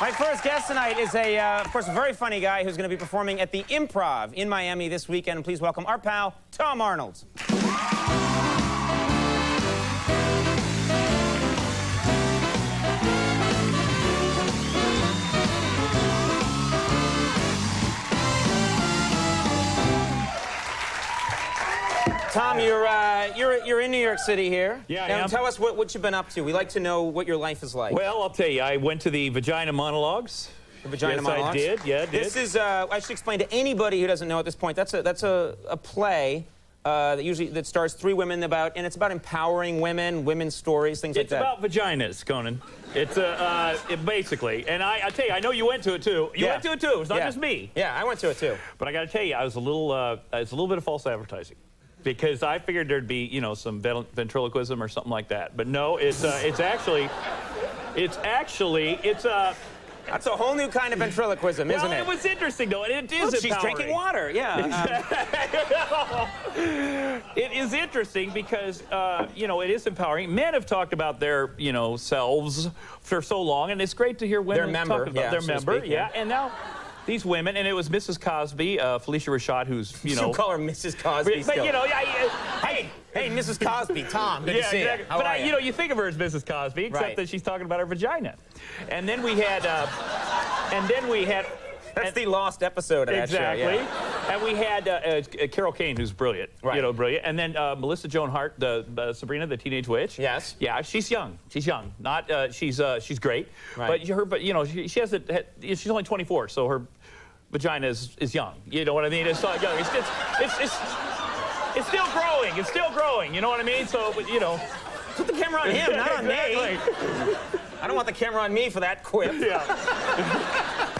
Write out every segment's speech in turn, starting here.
My first guest tonight is of course, a very funny guy who's going to be performing at the Improv in Miami this weekend. Please welcome our pal, Tom Arnold. Tom, you're in New York City here. Yeah, now, tell us what you've been up to. We like to know what your life is like. Well, I'll tell you, I went to the Vagina Monologues. The Vagina Monologues? I did, yeah, I did. This is, I should explain to anybody who doesn't know at this point, that's a play that stars three women and it's about empowering women, women's stories, things like that. It's about vaginas, Conan. It's basically, and I tell you, I know you went to it too. You went to it too. It's not just me. Yeah, I went to it too. But I got to tell you, it's a little bit of false advertising, because I figured there'd be, you know, some ventriloquism or something like that. But no, it's actually. That's a whole new kind of ventriloquism, isn't it? Well, it was interesting, though, and it is empowering. She's drinking water, yeah. It is interesting because, you know, it is empowering. Men have talked about their, you know, selves for so long, and it's great to hear women talk about their member. Yeah, and now these women, and it was Mrs. Cosby, Felicia Rashad, who's, you know. You call her Mrs. Cosby still. But, you know, Hey, Mrs. Cosby, Tom, good to see exactly. you. How are you? You know, you think of her as Mrs. Cosby, except that she's talking about her vagina. And then we had, That's the lost episode of that show, yeah. And we had Carol Kane, who's brilliant, you know, brilliant. And then Melissa Joan Hart, Sabrina, the Teenage Witch. Yes. Yeah, she's young. She's young. Not, she's great. Right. But you know, she hasn't. She's only 24, so her vagina is young. You know what I mean? It's not young. It's still growing. It's still growing. You know what I mean? So, you know. Put the camera on him, not on me. I don't want the camera on me for that quip. Yeah.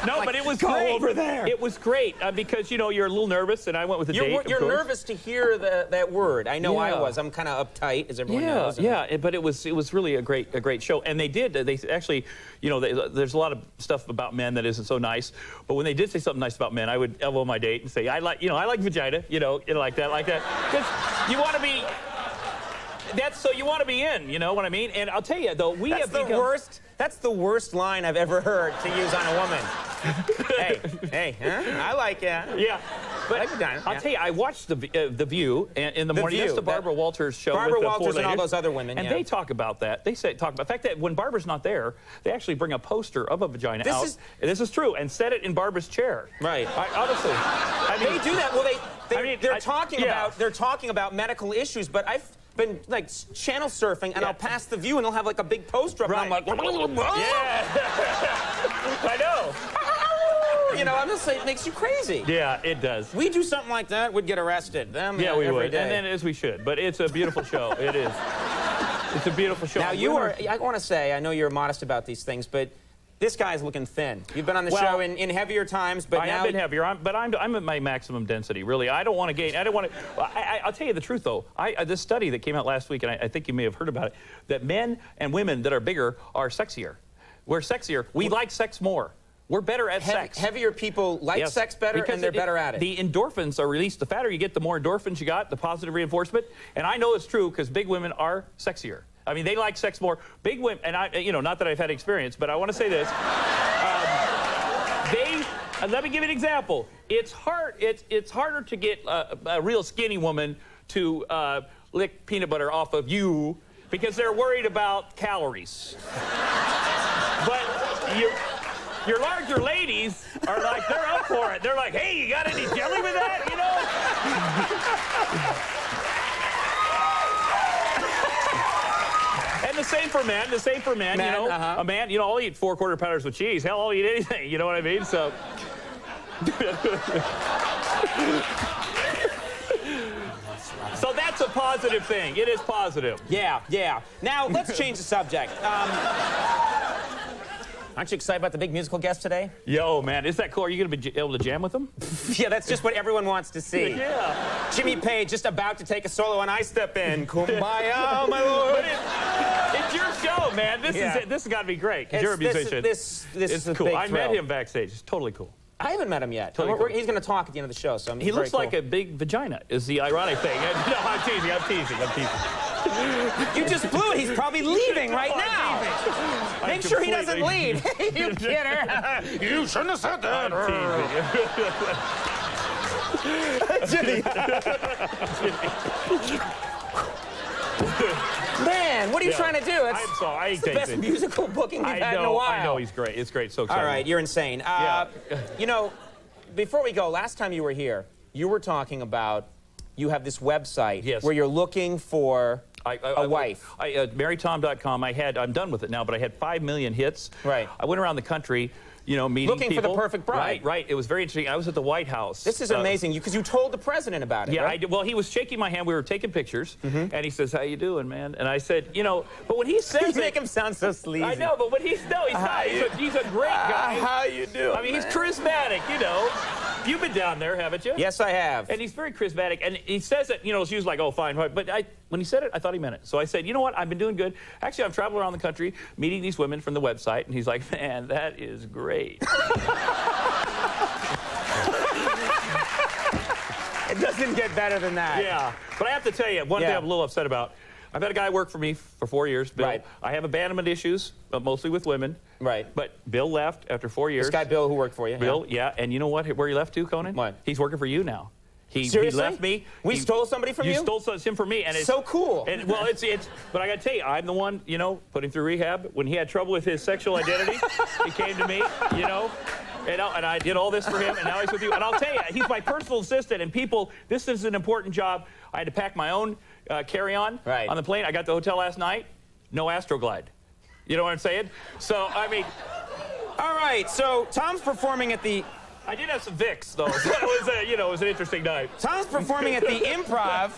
No, but it was go great. over there. It was great because, you know, you're a little nervous, and I went with a date. You're nervous to hear that word. I know I was. I'm kind of uptight, as everyone knows. Yeah, but it was really a great show. And they actually, you know, there's a lot of stuff about men that isn't so nice. But when they did say something nice about men, I would elbow my date and say, I like vagina, you know, like that. Because you want to be. So you want to be in, you know what I mean? And I'll tell you, though, That's the worst line I've ever heard to use on a woman. hey, huh? I like it. Yeah. But I'll tell you, I watched The View in the morning. That's the Barbara Walters show. Barbara with the Walters and all those other women, and they talk about that. They talk about the fact that when Barbara's not there, they actually bring a poster of a vagina out. This is true, and set it in Barbara's chair. Right. Honestly, I mean, they do that. Well, they're talking about medical issues, but I've been like channel surfing, and I'll pass The View, and they'll have like a big poster up, and I'm like, yeah. I know. You know, I'm just saying, it makes you crazy. Yeah, it does. We do something like that, we'd get arrested. Yeah, we would. Day. And then, as we should. But it's a beautiful show. It is. It's a beautiful show. Now, I want to say, I know you're modest about these things, but this guy's looking thin. You've been on the show in heavier times, but now... I've been heavier, but I'm at my maximum density, really. I don't want to gain... I don't want to... I'll tell you the truth, though. This study that came out last week, and I think you may have heard about it, that men and women that are bigger are sexier. We're sexier. We like sex more. We're better at sex. Heavier people like sex better, and they're better at it. The endorphins are released. The fatter you get, the more endorphins you got, the positive reinforcement. And I know it's true because big women are sexier. I mean, they like sex more. Big women, and you know, not that I've had experience, but I want to say this. Let me give you an example. It's harder to get a real skinny woman to lick peanut butter off of you because they're worried about calories. But your larger ladies are like, they're up for it. They're like, hey, you got any jelly with that, you know? And the same for men, you know? A man, you know, I'll eat 4 quarter pounders with cheese. Hell, I'll eat anything, you know what I mean? So... So that's a positive thing. It is positive. Yeah. Now, let's change the subject. Aren't you excited about the big musical guest today? Yo, man, is that cool? Are you going to be able to jam with them? Yeah, that's just what everyone wants to see. Yeah. Jimmy Page just about to take a solo, and I step in. Kumbaya, my lord. But it's your show, man. This is it. This has got to be great because you're a musician. This is cool. Big I thrill. met him backstage. It's totally cool. I haven't met him yet. Totally cool. He's going to talk at the end of the show, so he looks like a big vagina, is the ironic thing. No, I'm teasing. You just blew it. He's probably leaving right now. Make sure he doesn't leave. You kidder. You shouldn't have said that. Jimmy. Man, what are you trying to do? I'm sorry. It's the best musical booking we've had in a while. I know, he's great. It's great. So exciting. All right, you're insane. You know, before we go, last time you were here, you were talking about you have this website where you're looking for a wife. MarryTom.com. I'm done with it now, but I had 5 million hits. Right. I went around the country, you know, meeting looking people. for the perfect bride. Right. It was very interesting. I was at the White House. This is amazing because you told the president about it. Yeah, right? I did. Well, he was shaking my hand. We were taking pictures, and he says, "How you doing, man?" And I said, "You know," but when he says you make him sound so sleazy. I know, but when he's not. He's a great guy. How you doing? I mean, he's charismatic. You know. You've been down there, haven't you? Yes, I have. And he's very charismatic. And he says it, you know, she was like, oh, fine. But when he said it, I thought he meant it. So I said, you know what? I've been doing good. Actually, I've traveled around the country meeting these women from the website. And he's like, man, that is great. It doesn't get better than that. Yeah. But I have to tell you, one thing I'm a little upset about. I've had a guy work for me for 4 years, Bill. Right. I have abandonment issues, but mostly with women. Right. But Bill left after 4 years. This guy Bill who worked for you. Bill, yeah. And you know what? Where he left to, Conan? What? He's working for you now. He Seriously? left me. We stole somebody from you? You stole him from me. And it's so cool. And, well, but I got to tell you, I'm the one, you know, put him through rehab. When he had trouble with his sexual identity, he came to me, you know. And I did all this for him, and now he's with you. And I'll tell you, he's my personal assistant, and people, this is an important job. I had to pack my own carry-on on the plane. I got to the hotel last night, no Astroglide. You know what I'm saying? So, I mean... All right, so Tom's performing at the... I did have some Vicks, though, so it was an interesting night. Tom's performing at the Improv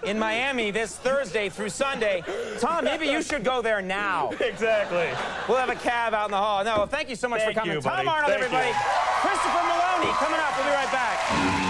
in Miami this Thursday through Sunday. Tom, maybe you should go there now. Exactly. We'll have a cab out in the hall. No, well, thank you so much for coming. You, buddy. Tom Arnold, Thank everybody. you. Christopher Maloney coming up. We'll be right back.